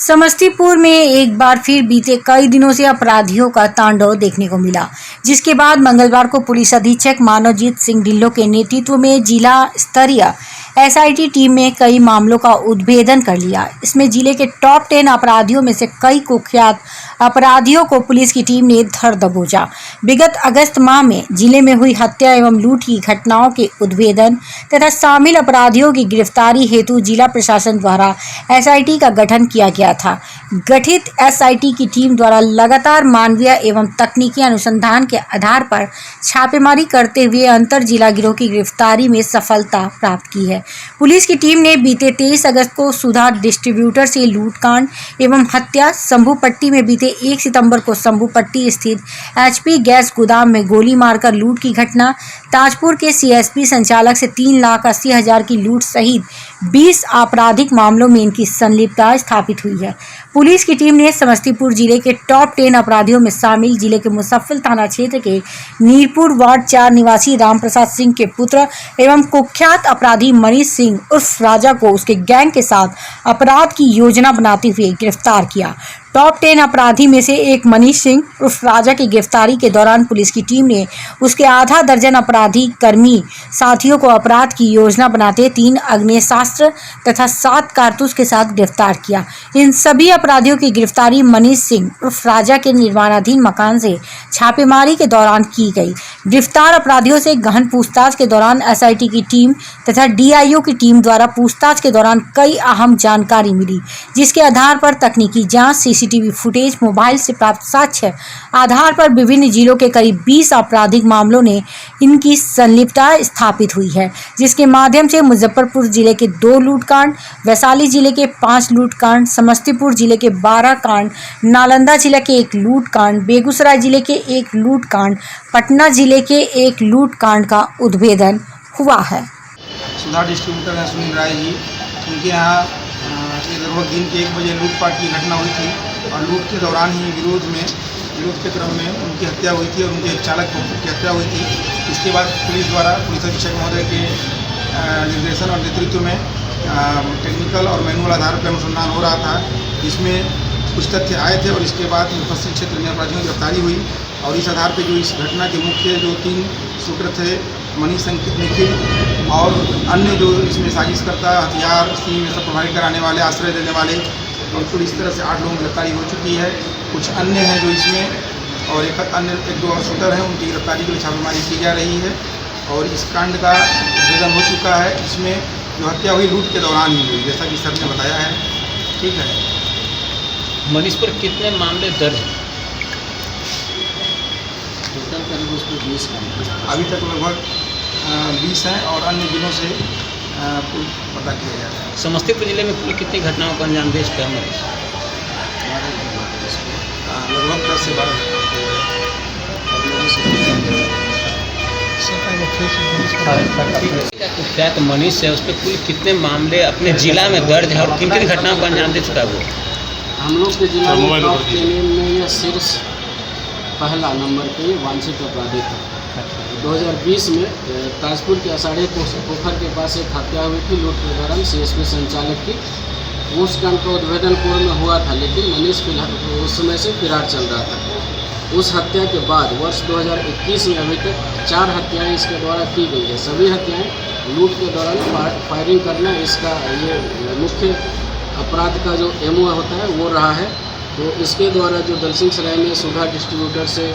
समस्तीपुर में एक बार फिर बीते कई दिनों से अपराधियों का तांडव देखने को मिला, जिसके बाद मंगलवार को पुलिस अधीक्षक मानवजीत सिंह ढिल्लों के नेतृत्व में जिला स्तरीय एसआईटी टीम ने कई मामलों का उद्भेदन कर लिया। इसमें जिले के टॉप 10 अपराधियों में से कई कुख्यात अपराधियों को पुलिस की टीम ने धर दबोचा। विगत अगस्त माह में जिले में हुई हत्या एवं लूट की घटनाओं के उद्भेदन तथा शामिल अपराधियों की गिरफ्तारी हेतु जिला प्रशासन द्वारा एसआईटी का गठन किया गया था। गठित एसआईटी की टीम द्वारा लगातार मानवीय एवं तकनीकी अनुसंधान के आधार पर छापेमारी करते हुए अंतर जिला गिरोह की गिरफ्तारी में सफलता प्राप्त की है। पुलिस की टीम ने बीते 23 अगस्त को सुधा डिस्ट्रीब्यूटर से लूटकांड एवं हत्या, शंभूपट्टी में बीते 1 सितंबर को शंभूपट्टी स्थित एचपी गैस गोदाम में गोली मारकर लूट की घटना, ताजपुर के सीएसपी संचालक से 3,80,000 की लूट सहित 20 आपराधिक मामलों में इनकी संलिप्तता स्थापित हुई है। पुलिस की टीम ने समस्तीपुर जिले के टॉप 10 अपराधियों में शामिल जिले के मुसफ्फल थाना क्षेत्र के नीरपुर वार्ड 4 निवासी रामप्रसाद सिंह के पुत्र एवं कुख्यात अपराधी मनीष सिंह उर्फ राजा को उसके गैंग के साथ अपराध की योजना बनाते हुए गिरफ्तार किया। टॉप 10 अपराधी में से एक मनीष सिंह उर्फ राजा की गिरफ्तारी के दौरान पुलिस की टीम ने उसके आधा दर्जन अपराधी कर्मी साथियों को अपराध की योजना बनाते 3 आग्नेयास्त्र तथा 7 कारतूस के साथ गिरफ्तार किया। इन सभी अपराधियों की गिरफ्तारी मनीष सिंह उर्फ राजा के निर्माणाधीन मकान से छापेमारी के दौरान की गई। गिरफ्तार अपराधियों से गहन पूछताछ के दौरान एसआईटी की टीम तथा डीआईओ की टीम द्वारा पूछताछ के दौरान कई अहम जानकारी मिली, जिसके आधार पर तकनीकी जांच, सीसीटीवी फुटेज, मोबाइल से प्राप्त साक्ष्य आधार पर विभिन्न जिलों के करीब 20 आपराधिक मामलों ने इनकी संलिप्तता स्थापित हुई है, जिसके माध्यम से मुजफ्फरपुर जिले के 2 लूटकांड, वैशाली जिले के 5 लूटकांड, समस्तीपुर जिले के 12 कांड, नालंदा जिले के 1 लूटकांड, बेगूसराय जिले के 1 लूटकांड, पटना जिले के 1 लूटकांड का उद्भेदन हुआ है। सुधा डिस्ट्रीब्यूटर हैं सुनील राय जी, उनके यहाँ लगभग दिन के 1 बजे लूटपाट की घटना हुई थी और लूट के दौरान ही विरोध के क्रम में उनकी हत्या हुई थी और उनके एक चालक की हत्या हुई थी। इसके बाद पुलिस द्वारा पुलिस अधीक्षक महोदय के निर्देशन और नेतृत्व में टेक्निकल और मैनुअल आधार पर अनुसंधान हो रहा था, जिसमें कुछ तथ्य आए थे और इसके बाद मुफस्सिल क्षेत्र में अपराधियों की गिरफ्तारी हुई। और इस आधार पर जो इस घटना के मुख्य जो 3 सूत्र थे, मनीष, अंकित, निखिल और अन्य जो इसमें साजिशकर्ता, हथियार सीम में सब प्रोवाइड कराने वाले, आश्रय देने वाले, और कुल इस तरह से 8 लोगों की गिरफ्तारी हो चुकी है। कुछ अन्य हैं जो इसमें और एक 2 और शूटर हैं, उनकी गिरफ्तारी के लिए छापेमारी की जा रही है और इस कांड का उद्भेदन हो चुका है। इसमें जो हत्या हुई लूट के दौरान ही हुई, जैसा कि सर ने बताया है। ठीक है। मनीष पर कितने मामले दर्ज हैं? टोटल करीब उस पर 20 अभी तक लगभग 20 हैं और अन्य जिलों से कुल पता किया जा रहा है। समस्तीपुर जिले में कुल कितनी घटनाओं को अंजाम दे चुका है मनीष? लगभग 10 से 12। कुख्यात मनीष है, उस पर कुल कितने मामले अपने जिला में दर्ज है और किन किन घटनाओं को अंजाम दे चुका है वो? हम लोग के जिला में टॉप 10 में यह शीर्ष पहला नंबर पे ये वांछित अपराधी था। 2020 में ताजपुर के अषाढ़ी पोखर के पास एक हत्या हुई थी लूट के दौरान सीएसपी संचालक की। उस कांड का उद्भेदन पूर्व में हुआ था, लेकिन मनीष फिलहाल उस समय से फिरार चल रहा था। उस हत्या के बाद वर्ष 2021 में अभी तक 4 हत्याएँ इसके द्वारा की गई है। सभी हत्याएँ लूट के दौरान फायरिंग करना इसका ये मुख्य अपराध का जो एमओ होता है वो रहा है। तो इसके द्वारा जो दलसिंह सराय में सुधा डिस्ट्रीब्यूटर से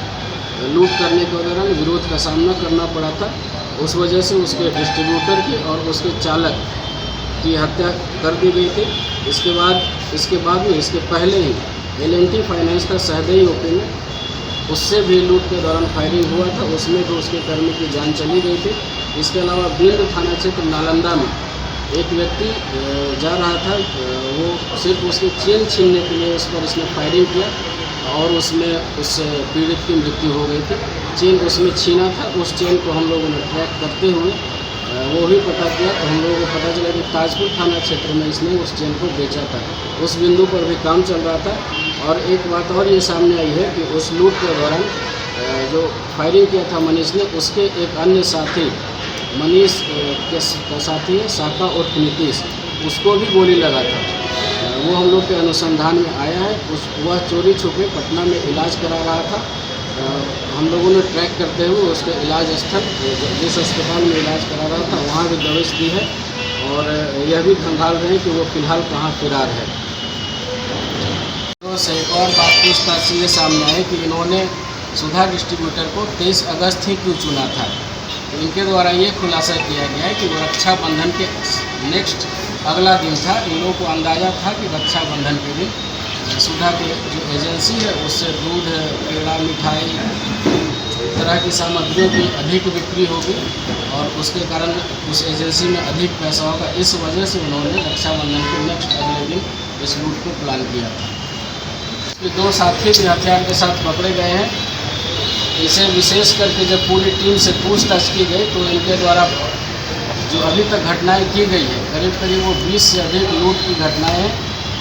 लूट करने के दौरान विरोध का सामना करना पड़ा था, उस वजह से उसके डिस्ट्रीब्यूटर की और उसके चालक की हत्या कर दी गई थी। इसके बाद में इसके पहले ही L&T फाइनेंस का सहदेई ओपी में उससे भी लूट के दौरान फायरिंग हुआ था, उसमें भी उसके कर्मी की जान चली गई थी। इसके अलावा बिंद थाना क्षेत्र नालंदा में एक व्यक्ति जा रहा था, वो सिर्फ उसकी चेन छीनने के लिए उस पर इसने फायरिंग किया और उसमें उस पीड़ित की मृत्यु हो गई थी। चेन उसमें छीना था, उस चेन को हम लोगों ने ट्रैक करते हुए वो भी पता किया तो हम लोगों को पता चला कि ताजपुर थाना क्षेत्र में इसने उस चेन को बेचा था। उस बिंदु पर भी काम चल रहा था। और एक बात और ये सामने आई है कि उस लूट के दौरान जो फायरिंग किया था मनीष ने, उसके एक अन्य साथी मनीष के साथी है साका और नीतीश, उसको भी गोली लगा था। वो हम लोग के अनुसंधान में आया है। वह चोरी छुपे पटना में इलाज करा रहा था। हम लोगों ने ट्रैक करते हुए उसके इलाज स्थल, जिस अस्पताल में इलाज करा रहा था, वहाँ भी दबिश दी है और यह भी खंगाल रहे हैं कि वो फिलहाल कहाँ फरार है। तो एक और बात पूछताछ से ये सामने आए कि इन्होंने सुधा डिस्ट्रीब्यूटर को 23 अगस्त ही क्यों चुना था। तो इनके द्वारा ये खुलासा किया गया है कि वो रक्षाबंधन के नेक्स्ट अगला दिन था। इन लोगों को अंदाज़ा था कि रक्षाबंधन के दिन सुधा के जो एजेंसी है उससे दूध, पेड़ा, मिठाई, तरह की सामग्रियों की अधिक बिक्री होगी और उसके कारण उस एजेंसी में अधिक पैसा होगा। इस वजह से उन्होंने रक्षाबंधन के नेक्स्ट अगले दिन इस लूट को प्लान किया था। इसके 2 साथी भी हथियार के साथ पकड़े गए हैं। इसे विशेष करके जब पूरी टीम से पूछताछ की गई तो इनके द्वारा जो अभी तक घटनाएं की गई है, करीब करीब वो 20 से अधिक लूट की घटनाएं हैं।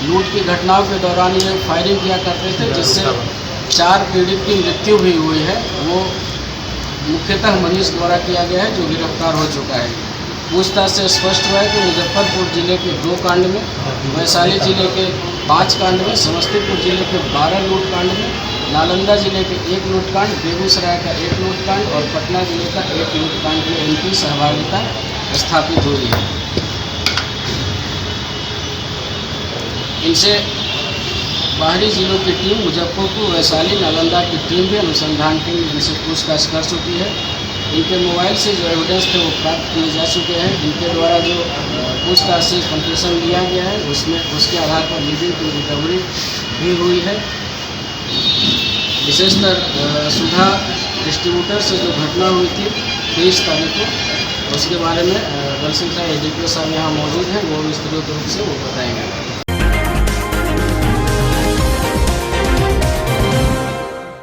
लूट की घटनाओं के दौरान ये फायरिंग किया करते थे, जिससे 4 पीड़ित की मृत्यु भी हुई है। वो मुख्यतः मनीष द्वारा किया गया है, जो गिरफ्तार हो चुका है। पूछताछ से स्पष्ट हुआ है कि मुजफ्फरपुर जिले के 2 कांड में, वैशाली जिले के 5 कांड में, समस्तीपुर जिले के 12 लूट कांड में, नालंदा जिले के 1 लूटकांड, बेगूसराय का 1 लूटकांड और पटना जिले का 1 लूटकांड में इनकी सहभागिता स्थापित हुई है। इनसे बाहरी जिलों की टीम, मुजफ्फरपुर, वैशाली, नालंदा की टीम भी, अनुसंधान टीम इनसे पूछताछ कर चुकी है। इनके मोबाइल से जो एविडेंस थे वो प्राप्त किए जा चुके हैं। इनके द्वारा जो पूछताछ से कंप्यूटेशन लिया गया है उसके आधार पर लीडिंग टू रिकवरी भी हुई है। विशेषकर सुधा डिस्ट्रीब्यूटर से जो घटना हुई थी 23 तारीख को, उसके बारे में बल सिंह साहब एसडीपीओ साहब यहाँ मौजूद हैं, वो विस्तृत रूप से वो बताएंगे।